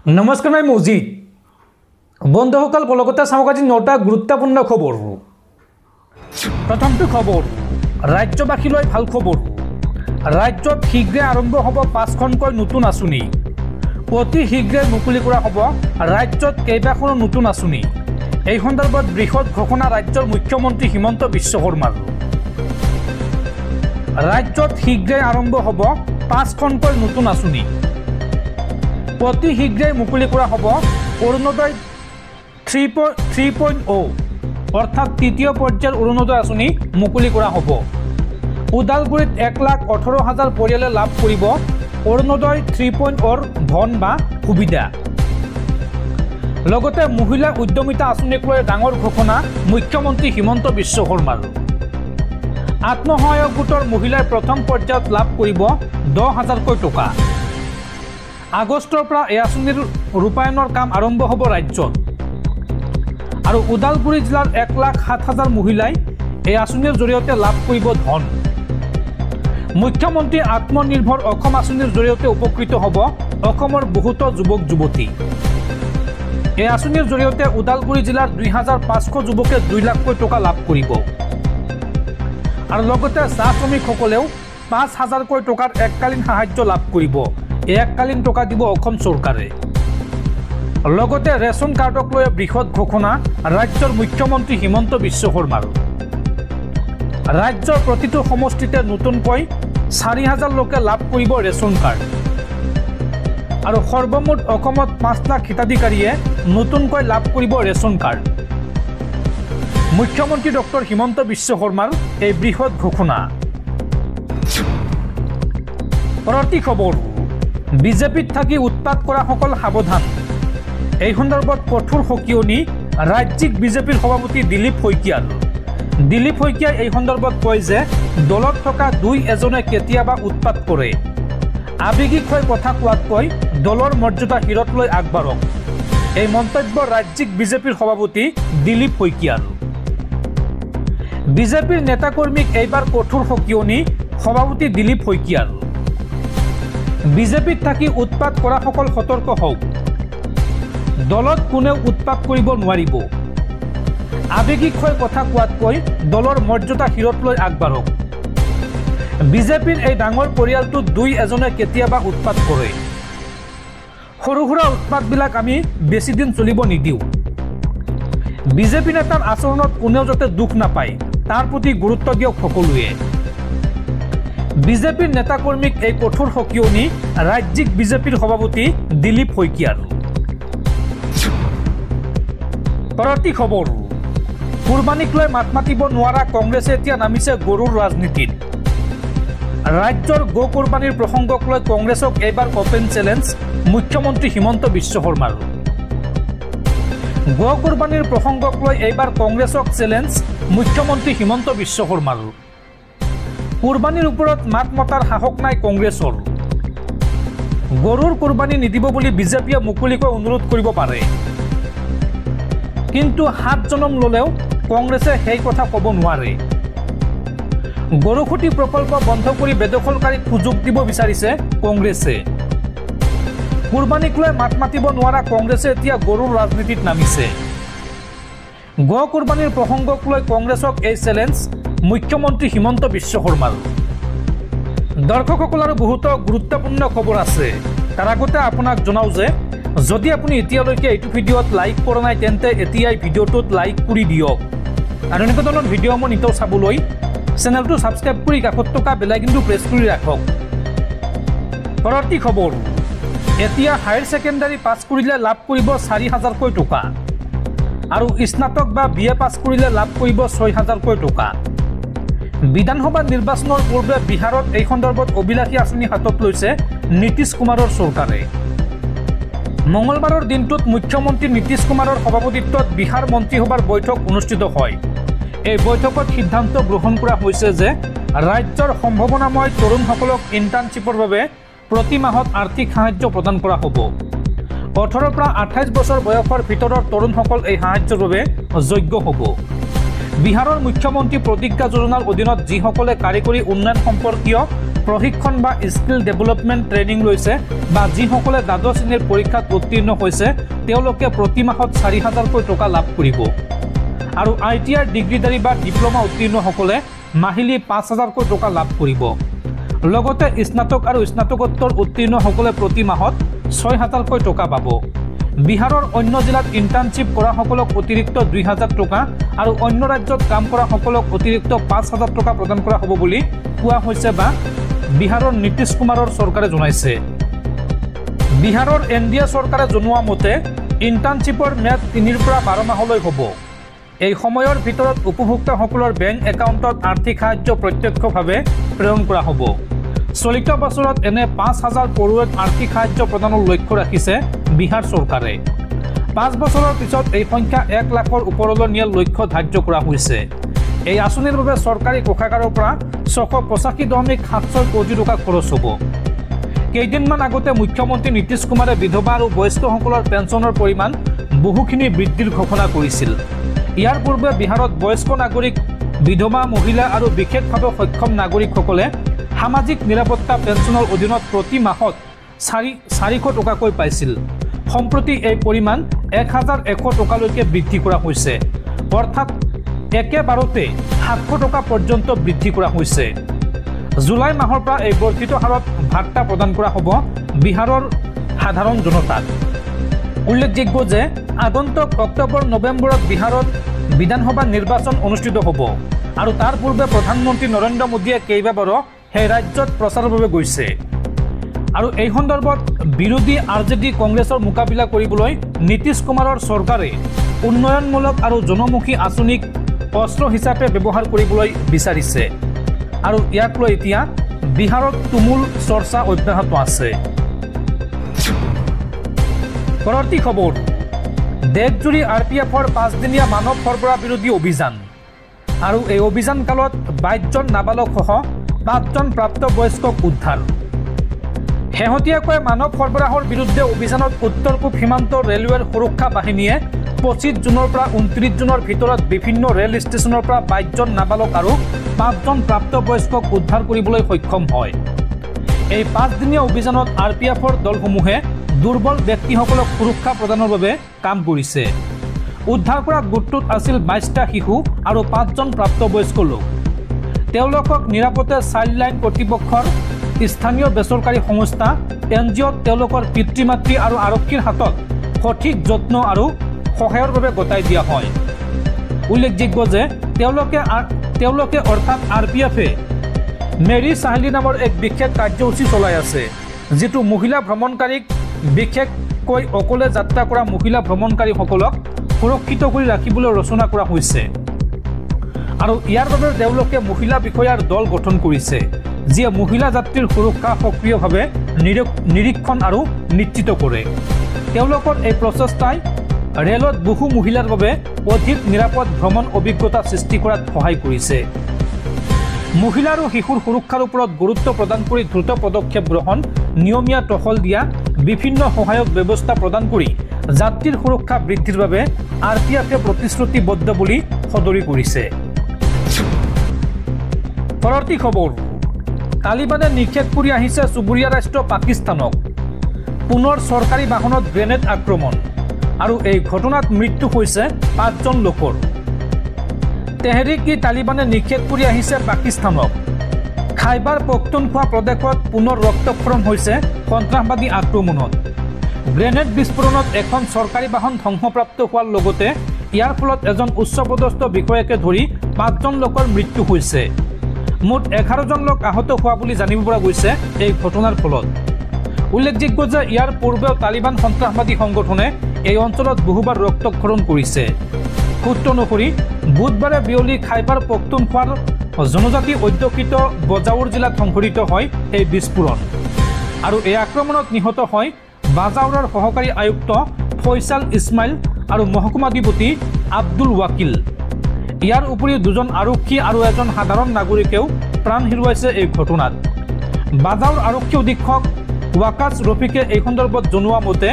नमस्कार मैं मौजिद बंधुসকল कलकता चाওক আজি 9টা গুৰুত্বপূৰ্ণ খবৰ। প্ৰথমটো খবৰ ৰাজ্যবাসীলৈ ভাল খবৰ। ৰাজ্যত শীঘ্ৰে আৰম্ভ হ'ব 5খনকৈ নতুন আঁচনি। অতি শীঘ্ৰে মুকলি কৰা হ'ব ৰাজ্যত কেইবাখনো নতুন আঁচনি। এই সন্দৰ্ভত বৃহৎ ঘোষণা ৰাজ্যৰ মুখ্যমন্ত্ৰী হিমন্ত বিশ্ব শৰ্মাৰ। ৰাজ্যত শীঘ্ৰে আৰম্ভ হ'ব 5খনকৈ নতুন আঁচনি। অতি শীঘ্ৰে মুকলি কৰা হ'ব অৰুণোদয় 3.0 অৰ্থাৎ তৃতীয় পৰ্যায়ৰ অৰুণোদয় আঁচনি মুকলি কৰা হ'ব। ওদালগুৰিত 1,18,000 পৰিয়ালে লাভ কৰিব অৰুণোদয় 3.0 ধন বা সুবিধা। লগতে মহিলা উদ্যমিতা আঁচনিক লৈ ডাঙৰ ঘোষণা মুখ্যমন্ত্ৰী হিমন্ত বিশ্ব শৰ্মাৰ। আত্মসহায়ক গোটৰ মহিলাই প্ৰথম পৰ্যায়ত লাভ কৰিব 10,000কৈ টকা। আগষ্টৰ পৰা এই আঁচনিৰ ৰূপায়ণৰ কাম আৰম্ভ হ'ব ৰাজ্যত। আৰু ওদালগুৰি জিলাৰ 1,07,000 মহিলাই এই আঁচনিৰ জৰিয়তে লাভ কৰিব ধন। মুখ্যমন্ত্ৰী আত্মনিৰ্ভৰ অসম আঁচনিৰ জৰিয়তে উপকৃত হ'ব অসমৰ বহুতো যুৱক যুৱতী। এই আঁচনিৰ জৰিয়তে ওদালগুৰি জিলাৰ 2,500 যুৱকে 2 লাখকৈ টকা লাভ কৰিব। আৰু লগতে চাহ শ্ৰমিকসকলেও 5,000কৈ টকাৰ এককালীন সাহায্য লাভ কৰিব। এককালীন টকা দিব অসম চৰকাৰে। লগতে ৰেচন কাৰ্ডক লৈ বৃহৎ ঘোষণা ৰাজ্যৰ মুখ্যমন্ত্ৰী হিমন্ত বিশ্ব শৰ্মাৰ। ৰাজ্যৰ প্ৰতিটো সমষ্টিতে নতুনকৈ 4,000 লোকে লাভ কৰিব ৰেচন কাৰ্ড। আৰু সৰ্বমুঠ অসমত 5 লাখ হিতাধিকাৰীয়ে নতুনকৈ লাভ কৰিব ৰেচন কাৰ্ড। মুখ্যমন্ত্ৰী ডক্টৰ হিমন্ত বিশ্ব শৰ্মাৰ এই বৃহৎ ঘোষণা। পৰৱৰ্তী খবৰ বিজেপিত থাকি উৎপাত কৰা সকল সাৱধান। এই সন্দৰ্ভত কঠোৰ সকিয়নি ৰাজ্যিক বিজেপিৰ সভাপতি দিলীপ শইকীয়াৰ। দিলীপ শইকীয়াই এই সন্দৰ্ভত কয় যে দলত থকা 2-এজনে কেতিয়াবা উৎপাত কৰে। আৱেগিক হৈ কথা কোৱাতকৈ দলৰ মৰ্যাদা শিৰত লৈ আগবাঢ়ক। এই মন্তব্য ৰাজ্যিক বিজেপিৰ সভাপতি দিলীপ শইকীয়াৰ। বিজেপিৰ নেতাকৰ্মীক এইবাৰ কঠোৰ সকিয়নি সভাপতি দিলীপ শইকীয়াৰ। বিজেপিত থাকি উৎপাত কৰা সকল সতৰ্ক হওক। দলত কোনেও উৎপাত কৰিব নোৱাৰিব। আৱেগিক হৈ কথা কোৱাতকৈ দলৰ মৰ্যাদা শিৰত লৈ আগবাঢ়ক। বিজেপিৰ এই ডাঙৰ পৰিয়ালটোত 2-এজনে কেতিয়াবা উৎপাত কৰে। সৰু সুৰা উৎপাতবিলাক আমি বেছি দিন চলিব নিদিওঁ। বিজেপি নেতাৰ আচৰণত কোনেও যাতে দুখ নাপায় তাৰ প্ৰতি গুৰুত্ব দিয়ক সকলোৱে। বিজেপিৰ নেতাকৰ্মীক এই কঠোৰ সকিয়নি ৰাজ্যিক বিজেপিৰ সভাপতি দিলীপ শইকীয়াৰ। পৰৱৰ্তী খবৰ কুৰবানীক লৈ মাত মাতিব নোৱাৰা কংগ্ৰেছে এতিয়া নামিছে গৰুৰ ৰাজনীতিত। ৰাজ্যৰ গো কুৰবানীৰ প্ৰসংগক লৈ কংগ্ৰেছক এইবাৰ অপেন চেলেঞ্জ মুখ্যমন্ত্ৰী হিমন্ত বিশ্ব শৰ্মাৰ। গো কুৰবানীৰ প্ৰসংগক লৈ এইবাৰ কংগ্ৰেছক চেলেঞ্জ মুখ্যমন্ত্ৰী হিমন্ত বিশ্ব শৰ্মাৰ। কুৰবানীৰ ওপৰত মাত মতাৰ সাহস নাই কংগ্ৰেছৰ। গৰুৰ কুৰবানী নিদিব বুলি বিজেপিয়ে মুকলিকৈ অনুৰোধ কৰিব পাৰে। কিন্তু 7 জনম ল'লেও কংগ্ৰেছে সেই কথা ক'ব নোৱাৰে। গৰুখুটি প্ৰকল্প বন্ধ কৰি বেদখলকাৰীক সুযোগ দিব বিচাৰিছে কংগ্ৰেছে। কুৰবানীক লৈ মাত মাতিব নোৱাৰা কংগ্ৰেছে এতিয়া গৰুৰ ৰাজনীতিত নামিছে। গো কুৰবানীৰ প্ৰসংগক লৈ কংগ্ৰেছক এই চেলেঞ্জ মুখ্যমন্ত্ৰী হিমন্ত বিশ্ব শৰ্মাৰ। দৰ্শকসকলৰ বহুতো গুৰুত্বপূৰ্ণ খবৰ আছে। তাৰ আগতে আপোনাক জনাওঁ যে যদি আপুনি এতিয়ালৈকে এইটো ভিডিঅ'ত লাইক কৰা নাই তেন্তে এতিয়াই ভিডিঅ'টোত লাইক কৰি দিয়ক। আৰু এনেকুৱা ধৰণৰ ভিডিঅ'সমূহ নিতৌ চাবলৈ চেনেলটো ছাবস্ক্ৰাইব কৰি কাষত থকা বেল আইকনটো প্ৰেছ কৰি ৰাখক। পৰৱৰ্তী খবৰ এতিয়া হায়াৰ ছেকেণ্ডাৰী পাছ কৰিলে লাভ কৰিব 4,000কৈ টকা। আৰু স্নাতক বা BA পাছ কৰিলে লাভ কৰিব 6,000কৈ টকা। বিধানসভা নিৰ্বাচনৰ পূৰ্বে বিহাৰত এই সন্দৰ্ভত অভিলাষী আঁচনি হাতত লৈছে নীতিশ কুমাৰৰ চৰকাৰে। মঙলবাৰৰ দিনটোত মুখ্যমন্ত্ৰী নীতিশ কুমাৰৰ সভাপতিত্বত বিহাৰ মন্ত্ৰীসভাৰ বৈঠক অনুষ্ঠিত হয়। এই বৈঠকত সিদ্ধান্ত গ্ৰহণ কৰা হৈছে যে ৰাজ্যৰ সম্ভাৱনাময় তৰুণসকলক ইণ্টাৰ্ণশ্বিপৰ বাবে প্ৰতি মাহত আৰ্থিক সাহায্য প্ৰদান কৰা হ'ব। 18 পৰা 28 বছৰ বয়সৰ ভিতৰৰ তৰুণসকল এই সাহায্যৰ বাবে যোগ্য হ'ব। বিহাৰৰ মুখ্যমন্ত্ৰী প্ৰতিজ্ঞা যোজনাৰ অধীনত যিসকলে কাৰিকৰী উন্নয়ন সম্পৰ্কীয় প্ৰশিক্ষণ বা স্কিল ডেভেলপমেণ্ট ট্ৰেইনিং লৈছে বা যিসকলে দ্বাদশ শ্ৰেণীৰ পৰীক্ষাত উত্তীৰ্ণ হৈছে তেওঁলোকে প্ৰতি মাহত 4,000কৈ টকা লাভ কৰিব আৰু ITI ডিগ্ৰীধাৰী বা ডিপ্ল'মা উত্তীৰ্ণসকলে মাহিলী 5,000কৈ টকা লাভ কৰিব লগতে স্নাতক আৰু স্নাতকোত্তৰ উত্তীৰ্ণসকলে প্ৰতি মাহত 6,000কৈ টকা পাব বিহাৰৰ অন্য জিলাত ইণ্টাৰ্ণশ্বিপ কৰাসকলক অতিৰিক্ত 2,000 টকা আৰু অন্য ৰাজ্যত কাম কৰাসকলক অতিৰিক্ত 5,000 টকা প্ৰদান কৰা হ'ব বুলি কোৱা হৈছে বা বিহাৰৰ নীতিশ কুমাৰৰ চৰকাৰে জনাইছে বিহাৰৰ NDA চৰকাৰে জনোৱা মতে ইণ্টাৰ্ণশ্বিপৰ ম্যাদ 3 পৰা 12 মাহলৈ হ'ব এই সময়ৰ ভিতৰত উপভোক্তাসকলৰ বেংক একাউণ্টত আৰ্থিক সাহায্য প্ৰত্যক্ষভাৱে প্ৰেৰণ কৰা হ'ব চলিত বছৰত এনে 5,000 পৰুৱাক আৰ্থিক সাহায্য প্ৰদানৰ লক্ষ্য ৰাখিছে বিহাৰ চৰকাৰে 5 বছৰৰ পিছত এই সংখ্যা 1 লাখৰ ওপৰলৈ নিয়াৰ লক্ষ্য ধাৰ্য কৰা হৈছে এই আঁচনিৰ বাবে চৰকাৰী কোষাগাৰৰ পৰা 685.76 কোটি টকা খৰচ হ'ব কেইদিনমান আগতে মুখ্যমন্ত্ৰী নীতিশ কুমাৰে বিধৱা আৰু বয়স্কসকলৰ পেঞ্চনৰ পৰিমাণ বহুখিনি বৃদ্ধিৰ ঘোষণা কৰিছিল ইয়াৰ পূৰ্বে বিহাৰত বয়স্ক নাগৰিক বিধৱা মহিলা আৰু বিশেষভাৱে সক্ষম নাগৰিকসকলে সামাজিক নিৰাপত্তা পেঞ্চনৰ অধীনত প্ৰতি মাহত 400 টকাকৈ পাইছিল সম্প্ৰতি এই পৰিমাণ 1,100 টকালৈকে বৃদ্ধি কৰা হৈছে অৰ্থাৎ একেবাৰতে 700 টকা পৰ্যন্ত বৃদ্ধি কৰা হৈছে জুলাই মাহৰ পৰা এই বৰ্ধিত হাৰত ভাত্তা প্ৰদান কৰা হ'ব বিহাৰৰ সাধাৰণ জনতাক উল্লেখযোগ্য যে আগন্তুক অক্টোবৰ নৱেম্বৰত বিহাৰত বিধানসভা নিৰ্বাচন অনুষ্ঠিত হ'ব আৰু তাৰ পূৰ্বে প্ৰধানমন্ত্ৰী নৰেন্দ্ৰ মোদীয়ে কেইবাবাৰো সেই ৰাজ্যত প্ৰচাৰৰ বাবে গৈছে আৰু এই সন্দৰ্ভত বিৰোধী RJD কংগ্ৰেছৰ মোকাবিলা কৰিবলৈ নীতিশ কুমাৰৰ চৰকাৰে উন্নয়নমূলক আৰু জনমুখী আঁচনিক অস্ত্ৰ হিচাপে ব্যৱহাৰ কৰিবলৈ বিচাৰিছে আৰু ইয়াক লৈ এতিয়া বিহাৰত তুমুল চৰ্চা অব্যাহত আছে পৰৱৰ্তী খবৰ দেশজুৰি RPFৰ 5দিনীয়া মানৱ সৰবৰাহ বিৰোধী অভিযান আৰু এই অভিযান কালত 22জন নাবালক সহ 5জন প্ৰাপ্তবয়স্কক উদ্ধাৰ শেহতীয়াকৈ মানৱ সৰবৰাহৰ বিৰুদ্ধে অভিযানত উত্তৰ পূব সীমান্ত ৰেলৱেৰ সুৰক্ষা বাহিনীয়ে 25 জুনৰ পৰা 29 জুনৰ ভিতৰত বিভিন্ন ৰেল ষ্টেচনৰ পৰা 22জন নাবালক আৰু 5জন প্ৰাপ্তবয়স্কক উদ্ধাৰ কৰিবলৈ সক্ষম হয় এই 5দিনীয়া অভিযানত RPFৰ দলসমূহে দুৰ্বল ব্যক্তিসকলক সুৰক্ষা প্ৰদানৰ বাবে কাম কৰিছে উদ্ধাৰ কৰা গোটটোত আছিল 22টা শিশু আৰু 5জন প্ৰাপ্তবয়স্ক লোক তেওঁলোকক নিৰাপত্তা চাইল্ডলাইন কৰ্তৃপক্ষৰ স্থানীয় বেচৰকাৰী সংস্থা NGO তেওঁলোকৰ পিতৃ মাতৃ আৰু আৰক্ষীৰ হাতত সঠিক যত্ন আৰু সহায়ৰ বাবে গতাই দিয়া হয় উল্লেখযোগ্য যে তেওঁলোকে অৰ্থাৎ RPFে মেৰী চাহলী নামৰ এক বিশেষ কাৰ্যসূচী চলাই আছে যিটো মহিলা ভ্ৰমণকাৰীক বিশেষকৈ অকলে যাত্ৰা কৰা মহিলা ভ্ৰমণকাৰীসকলক সুৰক্ষিত কৰি ৰাখিবলৈ ৰচনা কৰা হৈছে আৰু ইয়াৰ বাবে তেওঁলোকে মহিলা বিষয়াৰ দল গঠন কৰিছে যিয়ে মহিলা যাত্ৰীৰ সুৰক্ষা সক্ৰিয়ভাৱে নিৰীক্ষণ আৰু নিশ্চিত কৰে তেওঁলোকৰ এই প্ৰচেষ্টাই ৰেলত বহু মহিলাৰ বাবে অধিক নিৰাপদ ভ্ৰমণ অভিজ্ঞতা সৃষ্টি কৰাত সহায় কৰিছে মহিলা আৰু শিশুৰ সুৰক্ষাৰ ওপৰত গুৰুত্ব প্ৰদান কৰি দ্ৰুত পদক্ষেপ গ্ৰহণ নিয়মীয়া টহল দিয়া বিভিন্ন সহায়ক ব্যৱস্থা প্ৰদান কৰি যাত্ৰীৰ সুৰক্ষা বৃদ্ধিৰ বাবে RPFে প্ৰতিশ্ৰুতিবদ্ধ বুলি সদৰি কৰিছে পৰৱৰ্তী খবৰ তালিবানে নিষেধ কৰি আহিছে চুবুৰীয়া ৰাষ্ট্ৰ পাকিস্তানক পুনৰ চৰকাৰী বাহনত গ্ৰেনেড আক্ৰমণ আৰু এই ঘটনাত মৃত্যু হৈছে 5জন লোকৰ তেহৰিক-ই-তালিবানে নিষেধ কৰি আহিছে পাকিস্তানক খাইবাৰ পখতুনখোৱা প্ৰদেশত পুনৰ ৰক্তক্ষৰণ হৈছে সন্ত্ৰাসবাদী আক্ৰমণত গ্ৰেনেড বিস্ফোৰণত এখন চৰকাৰী বাহন ধ্বংসপ্ৰাপ্ত হোৱাৰ লগতে ইয়াৰ ফলত এজন উচ্চপদস্থ বিষয়াকে ধৰি 5জন লোকৰ মৃত্যু হৈছে মুঠ 11জন লোক আহত হোৱা বুলি জানিব পৰা গৈছে এই ঘটনাৰ ফলত উল্লেখযোগ্য যে ইয়াৰ পূৰ্বেও তালিবান সন্ত্ৰাসবাদী সংগঠনে এই অঞ্চলত বহুবাৰ ৰক্তক্ষৰণ কৰিছে সূত্ৰ অনুসৰি বুধবাৰে বিয়লি খাইবাৰ পখতুনখোৱাৰ জনজাতি অধ্যুষিত বজাউৰ জিলাত সংঘটিত হয় এই বিস্ফোৰণ আৰু এই আক্ৰমণত নিহত হয় বাজাউৰৰ সহকাৰী আয়ুক্ত ফয়সাল ইছমাইল আৰু মহকুমাধিপতি আব্দুল ৱাকিল ইয়াৰ উপৰিও 2জন আৰক্ষী আৰু এজন সাধাৰণ নাগৰিকেও প্ৰাণ হেৰুৱাইছে এই ঘটনাত বাজাউৰ আৰক্ষী অধীক্ষক ৱাকাছ ৰফিকে এই সন্দৰ্ভত জনোৱা মতে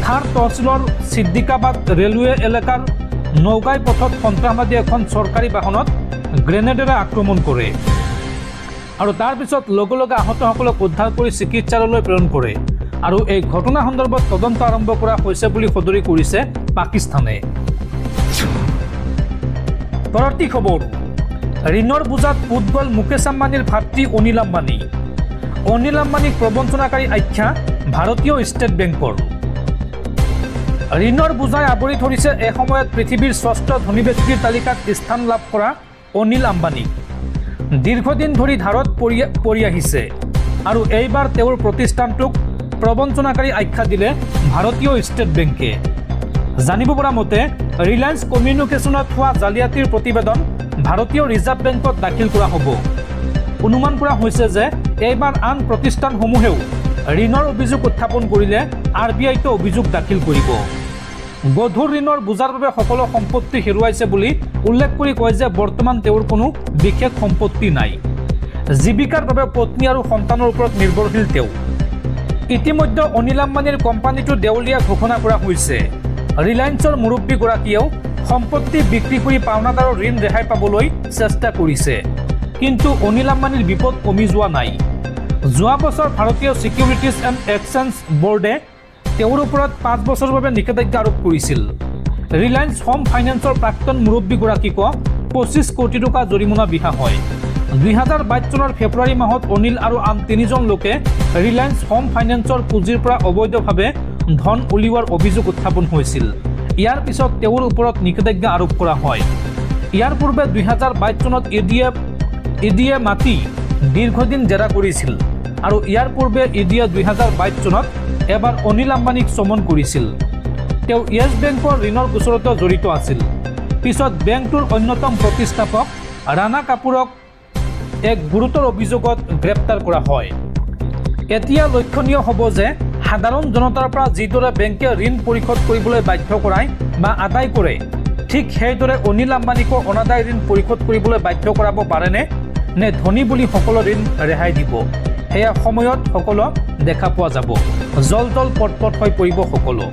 খাৰ তহচিলৰ সিদ্দিকাবাদ ৰেলৱে এলেকাৰ নৌগাই পথত সন্ত্ৰাসবাদী এখন চৰকাৰী বাহনত গ্ৰেনেডেৰে আক্ৰমণ কৰে আৰু তাৰ পিছত লগে লগে আহতসকলক উদ্ধাৰ কৰি চিকিৎসালয়লৈ প্ৰেৰণ কৰে আৰু এই ঘটনা সন্দৰ্ভত তদন্ত আৰম্ভ কৰা হৈছে বুলি সদৰি কৰিছে পাকিস্তানে। পৰৱৰ্তী খবৰ, ঋণৰ বোজাত পুত গ'ল মুকেশ আম্বানীৰ ভাতৃ অনিল আম্বানী। অনিল আম্বানীক প্ৰবঞ্চনাকাৰী আখ্যা ভাৰতীয় ষ্টেট বেংকৰ। ঋণৰ বোজাই আৱৰি ধৰিছে এসময়ত পৃথিৱীৰ ষষ্ঠ ধনী ব্যক্তিৰ তালিকাত স্থান লাভ কৰা অনিল আম্বানীক। দীৰ্ঘদিন ধৰি ধাৰত পৰি আহিছে আৰু এইবাৰ তেওঁৰ প্ৰতিষ্ঠানটোক প্ৰবঞ্চনাকাৰী আখ্যা দিলে ভাৰতীয় ষ্টেট বেংকে। জানিব পৰা মতে ৰিলায়েন্স কমিউনিকেশ্যনত হোৱা জালিয়াতিৰ প্ৰতিবেদন ভাৰতীয় ৰিজাৰ্ভ বেংকত দাখিল কৰা হ'ব। অনুমান কৰা হৈছে যে এইবাৰ আন প্ৰতিষ্ঠানসমূহেও ঋণৰ অভিযোগ উত্থাপন কৰিলে RBIতো অভিযোগ দাখিল কৰিব। গধুৰ ঋণৰ বোজাৰ বাবে সকলো সম্পত্তি হেৰুৱাইছে বুলি উল্লেখ কৰি কয় যে বৰ্তমান তেওঁৰ কোনো বিশেষ সম্পত্তি নাই। জীৱিকাৰ বাবে পত্নী আৰু সন্তানৰ ওপৰত নিৰ্ভৰশীল তেওঁ। ইতিমধ্যে অনিল আম্বানীৰ কোম্পানীটো দেউলীয়া ঘোষণা কৰা হৈছে। ৰিলায়েন্সৰ মুৰব্বীগৰাকীয়েও সম্পত্তি বিক্ৰী কৰি পাওনাদাৰৰ ঋণ ৰেহাই পাবলৈ চেষ্টা কৰিছে, কিন্তু অনিল আম্বানীৰ বিপদ কমি যোৱা নাই। যোৱা বছৰ ভাৰতীয় ছিকিউৰিটিজ এণ্ড এক্সচেঞ্জ বোৰ্ডে তেওঁৰ ওপৰত 5 বছৰৰ বাবে নিষেধাজ্ঞা আৰোপ কৰিছিল। ৰিলায়েন্স হোম ফাইনেন্সৰ প্ৰাক্তন মুৰব্বীগৰাকীকো 25 কোটি টকা জৰিমনা বিহা হয়। 2022 চনৰ ফেব্ৰুৱাৰী মাহত অনিল আৰু আন 3জন লোকে ৰিলায়েন্স হোম ফাইনেন্সৰ পুঁজিৰ পৰা অবৈধভাৱে ধন উলিওৱাৰ অভিযোগ উত্থাপন হৈছিল। ইয়াৰ পিছত তেওঁৰ ওপৰত নিষেধাজ্ঞা আৰোপ কৰা হয়। ইয়াৰ পূৰ্বে 2022 চনত ইডিয়ে মাতি দীৰ্ঘদিন জেৰা কৰিছিল আৰু ইয়াৰ পূৰ্বে ইডিয়ে 2022 চনত এবাৰ অনিল আম্বানীক চমন কৰিছিল। তেওঁ য়েছ বেংকৰ ঋণৰ গোচৰতো জড়িত আছিল। পিছত বেংকটোৰ অন্যতম প্ৰতিষ্ঠাপক ৰাণা কাপুৰক এক গুৰুতৰ অভিযোগত গ্ৰেপ্তাৰ কৰা হয়। এতিয়া লক্ষণীয় হ'ব যে সাধাৰণ জনতাৰ পৰা যিদৰে বেংকে ঋণ পৰিশোধ কৰিবলৈ বাধ্য কৰায় বা আদায় কৰে, ঠিক সেইদৰে অনিল আম্বানীকো অনাদায় ঋণ পৰিশোধ কৰিবলৈ বাধ্য কৰাব পাৰেনে, নে ধনী বুলি সকলো ঋণ ৰেহাই দিব? সেয়া সময়ত সকলো দেখা পোৱা যাব। জল জল পট পট হৈ পৰিব সকলো।